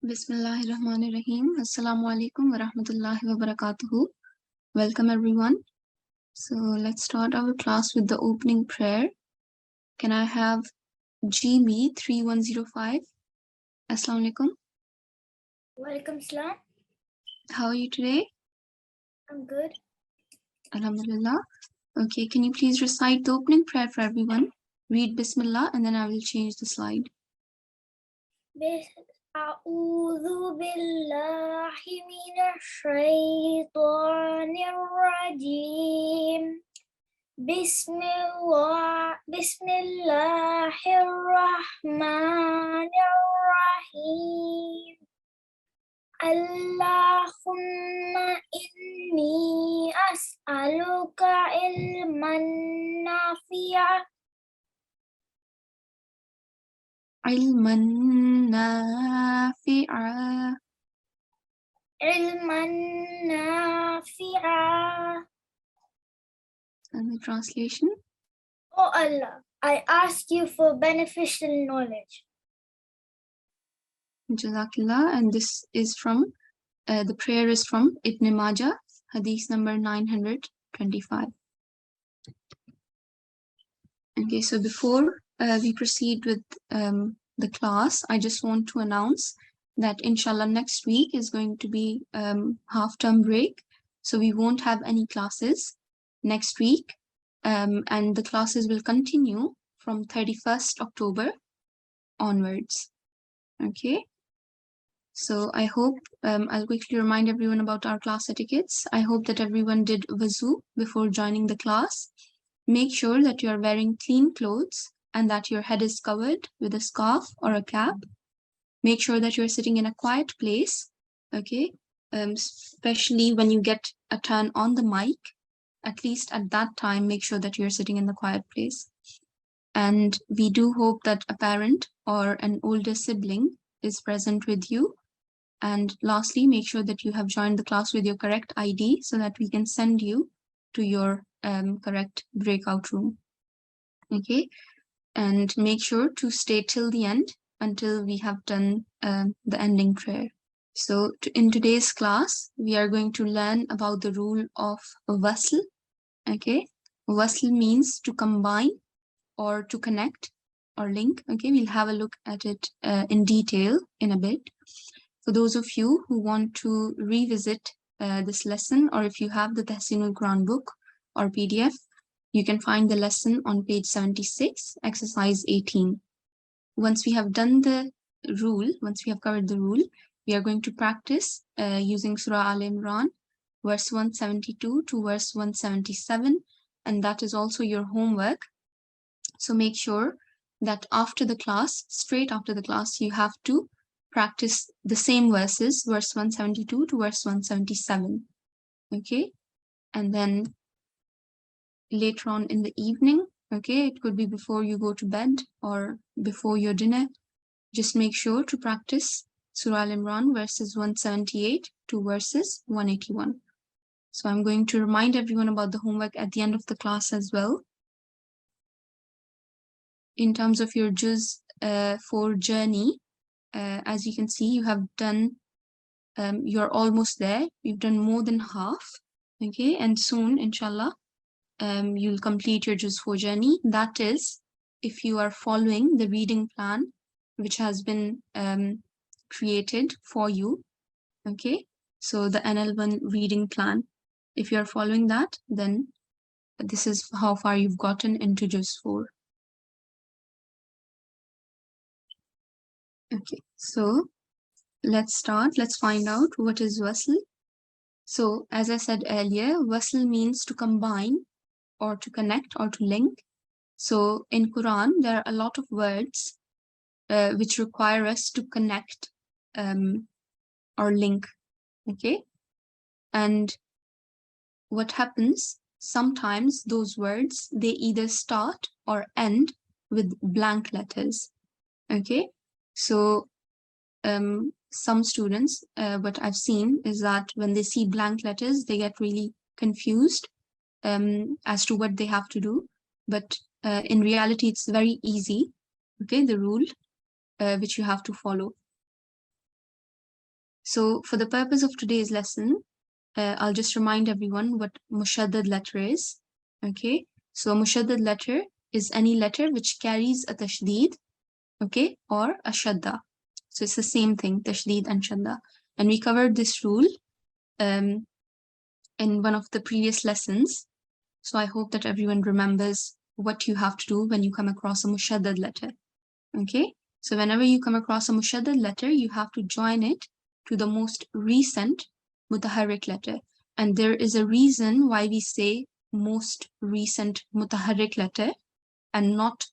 Bismillahirrahmanirrahim. Assalamu alaikum wa rahmatullahi wa barakatuhu. Welcome everyone. So let's start our class with the opening prayer. Can I have GB 3105? Assalamu alaikum. Walaikum salam. How are you today? I'm good. Alhamdulillah. Okay, can you please recite the opening prayer for everyone? Read Bismillah and then I will change the slide. أعوذ بالله من الشيطان الرجيم بسم الله الرحمن الرحيم اللهم إني أسألك علما نافعا علما نافعا علما نافعا. And the translation. Oh Allah, I ask you for beneficial knowledge. Jazakallah. And this is from, the prayer is from Ibn Majah, hadith number 925. Okay, so before we proceed with the class, I just want to announce that inshallah next week is going to be half-term break. So we won't have any classes next week. And the classes will continue from 31st October onwards. Okay. So I hope, I'll quickly remind everyone about our class etiquettes. I hope that everyone did wuzu before joining the class. Make sure that you are wearing clean clothes and that your head is covered with a scarf or a cap. Make sure that you're sitting in a quiet place, okay? Especially when you get a turn on the mic, at least at that time, make sure that you're sitting in the quiet place. And we do hope that a parent or an older sibling is present with you. And lastly, make sure that you have joined the class with your correct ID so that we can send you to your correct breakout room. Okay, and make sure to stay till the end until we have done the ending prayer. So in today's class, we are going to learn about the rule of Wasl. Okay, Wasl means to combine or to connect or link. Okay, we'll have a look at it in detail in a bit. For those of you who want to revisit this lesson, or if you have the Talimul-Qur'an book or PDF, you can find the lesson on page 76, exercise 18. Once we have done the rule, once we have covered the rule, we are going to practice using Surah Al-Imran, verse 172 to verse 177, and that is also your homework. So make sure that after the class, straight after the class, you have to practice the same verses, verse 172 to verse 177. Okay, and then later on in the evening, okay, it could be before you go to bed or before your dinner, just make sure to practice Surah Al-Imran verses 178 to verses 181. So I'm going to remind everyone about the homework at the end of the class as well. In terms of your Juz 4 journey, as you can see, you have done, you're almost there. You've done more than half, okay? And soon, inshallah, you'll complete your Juz 4 journey. That is, if you are following the reading plan, which has been created for you, okay? So the NL1 reading plan, if you are following that, then this is how far you've gotten into Juz 4. Okay, so let's start. Let's find out what is Wasl. So as I said earlier, Wasl means to combine or to connect or to link. So in Quran, there are a lot of words which require us to connect or link, okay? And what happens, sometimes those words, they either start or end with blank letters, okay? So some students, what I've seen is that when they see blank letters, they get really confused as to what they have to do. But in reality, it's very easy, okay, the rule which you have to follow. So for the purpose of today's lesson, I'll just remind everyone what mushaddad letter is. Okay, so a mushaddad letter is any letter which carries a tashdid, okay, or a shadda. So it's the same thing, tashdid and shadda. And we covered this rule in one of the previous lessons. So I hope that everyone remembers what you have to do when you come across a mushaddad letter. Okay, so whenever you come across a mushaddad letter, you have to join it to the most recent mutaharrik letter. And there is a reason why we say most recent mutaharrik letter and not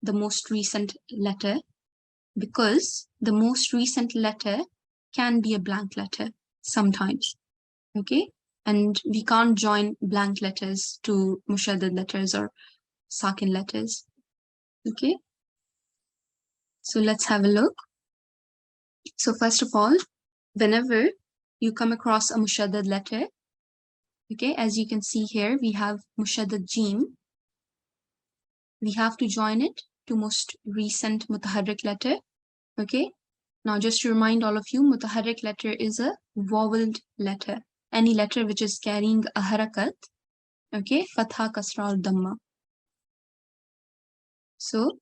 the most recent letter, because the most recent letter can be a blank letter sometimes. Okay, and we can't join blank letters to mushaddad letters or sakin letters. Okay, so let's have a look. So first of all, whenever you come across a mushaddad letter, okay, as you can see here, we have mushaddad jim. We have to join it to most recent mutaharrik letter. Okay, now just to remind all of you, mutaharrik letter is a voweled letter. Any letter which is carrying a harakat, okay, fatha, kasra, or dhamma. So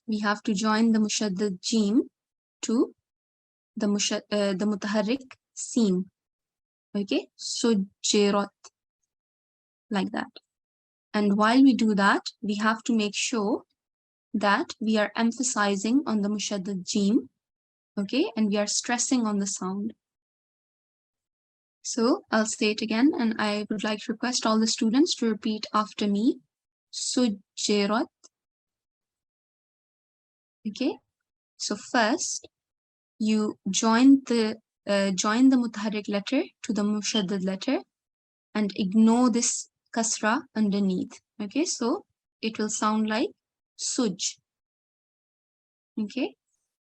we have to join the mushaddad jim to the mutaharrik sin. Okay, so sujjirat, like that. And while we do that, we have to make sure that we are emphasizing on the mushaddad jim, okay, and we are stressing on the sound. So I'll say it again, and I would like to request all the students to repeat after me. Sujjirat. Okay, so first you join the mutaharrik letter to the mushaddad letter and ignore this kasra underneath. Okay, so it will sound like suj. Okay,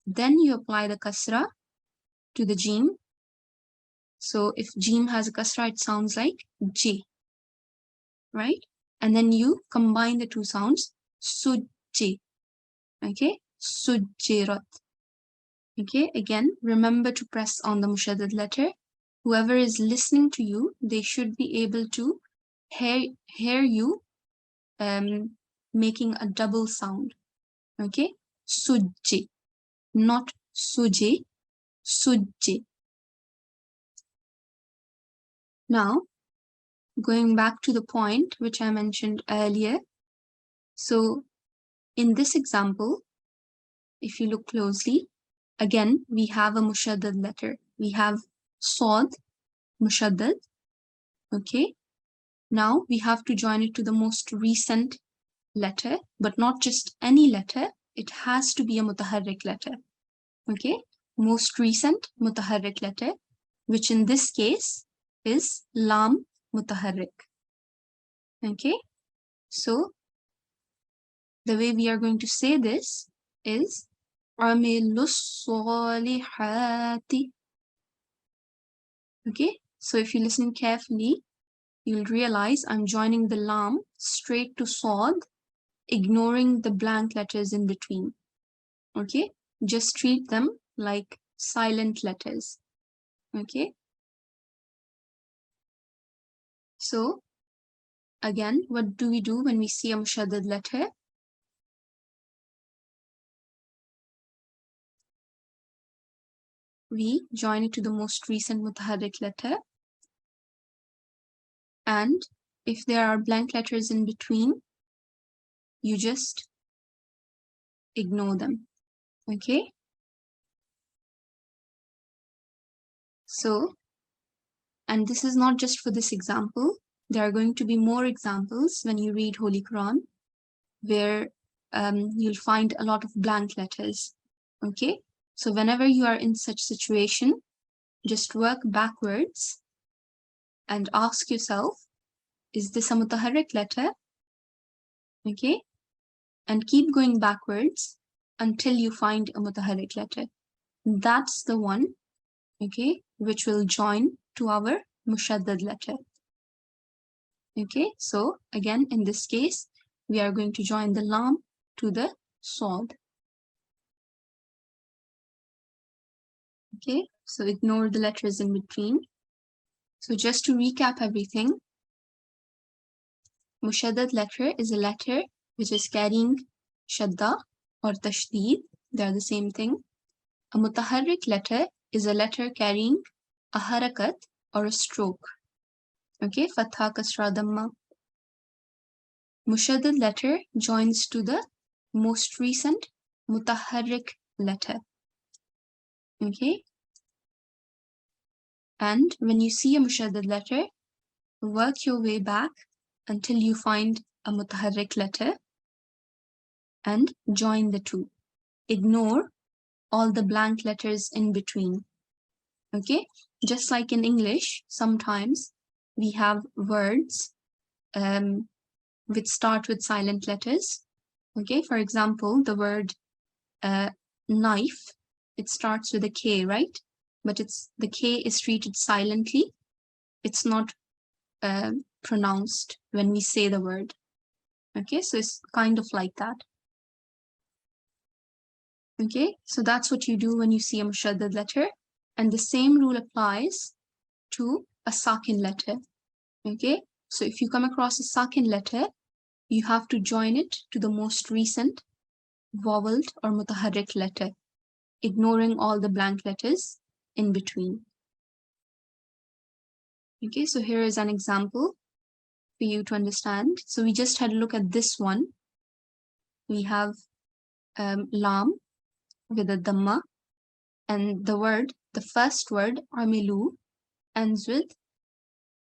then you apply the kasra to the jim. So if jim has a kasra, it sounds like j, right? And then you combine the two sounds, sujji. Okay, sujjirat. Okay, again, remember to press on the mushaddad letter. Whoever is listening to you, they should be able to hear you making a double sound. Okay, sujji, not suji, sujji. Now, going back to the point which I mentioned earlier. So in this example, if you look closely, again, we have a mushaddad letter. We have Sod, mushaddad. Okay. Now we have to join it to the most recent letter, but not just any letter. It has to be a mutaharrik letter. Okay. Most recent mutaharrik letter, which in this case is lam mutaharrik. Okay. So the way we are going to say this is Amilus Solihati. Okay, so if you listen carefully, you'll realize I'm joining the lam straight to Sod, ignoring the blank letters in between. Okay, just treat them like silent letters. Okay, so again, what do we do when we see a mushaddad letter? We join it to the most recent mutaharrik letter. And if there are blank letters in between, you just ignore them. Okay. So, and this is not just for this example. There are going to be more examples when you read Holy Quran, where you'll find a lot of blank letters. Okay. So whenever you are in such situation, just work backwards and ask yourself, is this a mutaharrik letter? Okay. And keep going backwards until you find a mutaharrik letter. That's the one, okay, which will join to our mushaddad letter. Okay, so again, in this case, we are going to join the lam to the Sod. Okay, so ignore the letters in between. So just to recap everything, mushaddad letter is a letter which is carrying shadda or tashdeed. They are the same thing. A mutaharrik letter is a letter carrying a harakat or a stroke. Okay, fatha, kasra, dhamma. Mushaddad letter joins to the most recent mutaharrik letter. Okay, and when you see a mushaddad letter, work your way back until you find a mutaharrik letter and join the two. Ignore all the blank letters in between. Okay, just like in English, sometimes we have words which start with silent letters. Okay, for example, the word knife, it starts with a K, right? But the K is treated silently. It's not pronounced when we say the word. Okay, so it's kind of like that. Okay, so that's what you do when you see a mushaddad letter. And the same rule applies to a sakin letter. Okay, so if you come across a sakin letter, you have to join it to the most recent voweled or mutaharrik letter, ignoring all the blank letters in between. Okay, so here is an example for you to understand. So we just had a look at this one. We have lam with a dhamma, and the first word, amilu, ends with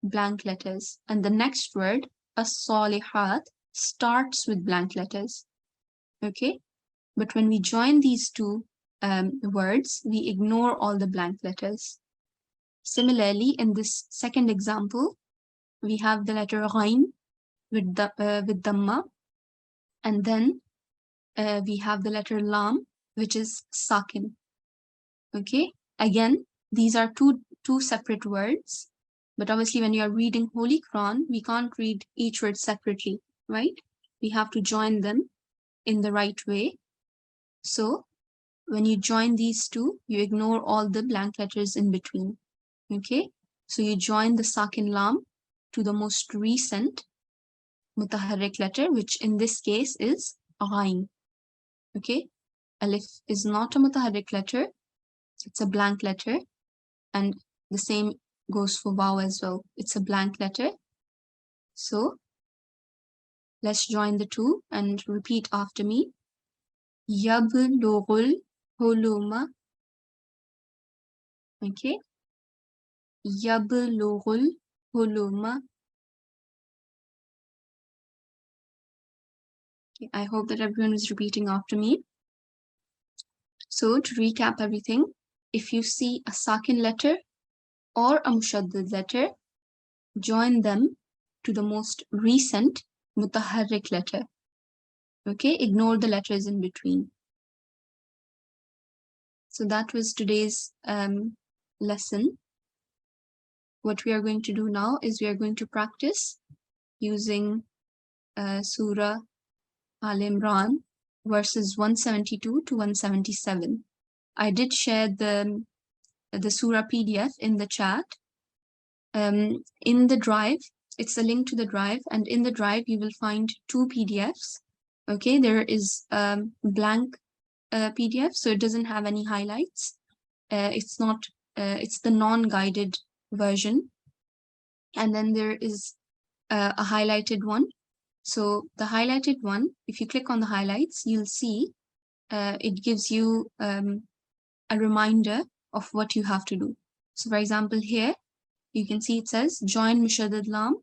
blank letters, and the next word, as-salihat, starts with blank letters. Okay, but when we join these two words, we ignore all the blank letters. Similarly, in this second example, we have the letter ghain with dhamma, and then we have the letter lam, which is sakin. Okay, again, these are two separate words, but obviously when you are reading Holy Quran, we can't read each word separately, right? We have to join them in the right way. So when you join these two, you ignore all the blank letters in between. Okay, so you join the sakin lam to the most recent mutaharrik letter, which in this case is ghain. Okay, alif is not a mutaharrik letter, it's a blank letter, and the same goes for waw as well. It's a blank letter. So let's join the two and repeat after me. Yablughul huluma. Okay. Yablughul huluma. Okay, I hope that everyone is repeating after me. So to recap everything, if you see a sakin letter or a mushaddad letter, join them to the most recent mutaharrik letter. Okay, ignore the letters in between. So that was today's lesson. What we are going to do now is we are going to practice using Surah Al-Imran, verses 172 to 177. I did share the Surah PDF in the chat. In the drive, it's a link to the drive, and in the drive you will find two PDFs. Okay, there is blank PDF, so it doesn't have any highlights. It's the non-guided version, and then there is a highlighted one. So the highlighted one, if you click on the highlights, you'll see it gives you a reminder of what you have to do. So for example, here you can see it says join mushaddad lam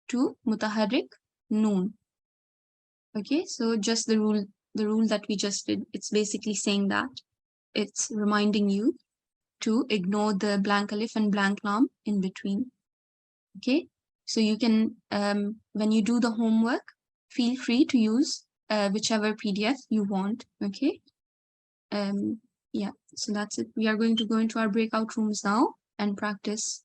to mutaharrik noon. Okay, so just the rule that we just did, it's basically saying that it's reminding you to ignore the blank alif and blank lam in between. Okay, so you can, when you do the homework, feel free to use whichever PDF you want. Okay, yeah, so that's it. We are going to go into our breakout rooms now and practice